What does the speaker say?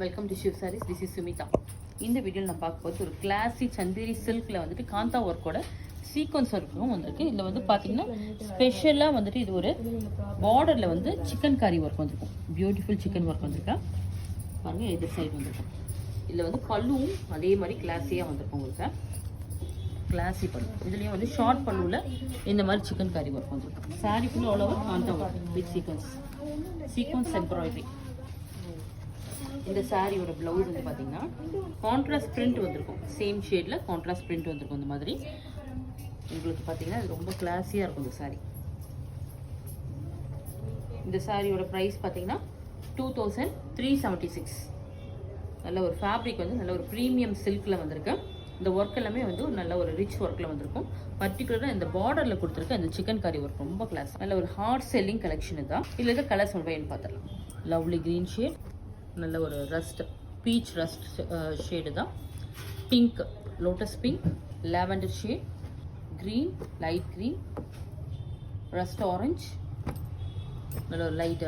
Welcome to Shiv Sarees. This is Sumitha. இந்த வீடியோவில் நான் பார்க்க போகிறது ஒரு கிளாசி சந்தேரி சில்கில் வந்துட்டு காந்தா ஒர்க்கோட சீக்வன்ஸ் ஒர்க்கும் வந்திருக்கு. இதில் வந்து பார்த்தீங்கன்னா ஸ்பெஷலாக வந்துட்டு இது ஒரு பார்டரில் வந்து சிக்கன் காரி ஒர்க் வந்திருக்கும். பியூட்டிஃபுல் சிக்கன் ஒர்க் வந்திருக்கா பாருங்கள். எதிர் சைடு வந்திருக்கும். இதில் வந்து பல்லுவும் அதே மாதிரி கிளாஸியாக வந்திருக்கும். உங்களுக்கு கிளாஸி பல்லு, இதுலேயும் வந்து ஷார்ட் பல்லுவில் இந்த மாதிரி சிக்கன் காரி ஒர்க் வந்திருக்கும். சாரி ஃபுல்லாக all over kantha work with sequins embroidery. இந்த சாரியோட ப்ளவுஸ் வந்து பார்த்தீங்கன்னா கான்ட்ராஸ்ட் பிரிண்ட் வந்திருக்கும். சேம் ஷேடில் கான்ட்ராஸ்ட் பிரிண்ட் வந்திருக்கும். இந்த மாதிரி உங்களுக்கு பார்த்தீங்கன்னா இது ரொம்ப கிளாஸியாக இருக்கும். இந்த சாரி, இந்த சாரியோட ப்ரைஸ் பார்த்தீங்கன்னா 2376. நல்ல ஒரு ஃபேப்ரிக் வந்து நல்ல ஒரு ப்ரீமியம் சில்கில் வந்திருக்கு. இந்த ஒர்க் எல்லாமே வந்து ஒரு நல்ல ஒரு ரிச் ஒர்க்கில் வந்திருக்கும். பர்டிகுலராக இந்த பார்டரில் கொடுத்துருக்க இந்த சிக்கன் காரி ஒர்க் ரொம்ப கிளாஸ். நல்ல ஒரு ஹார்ட் செல்லிங் கலெக்ஷன் தான். இதில் இருக்க கலர்ஸ் சொல்வேன்னு பார்த்துடலாம். லவ்லி க்ரீன் ஷேட், நல்ல ஒரு ரஸ்ட் பீச் ரஸ்ட் ஷேடு தான். Pink, lotus pink, lavender shade, green, light green, rust orange, நல்ல ஒரு லைட்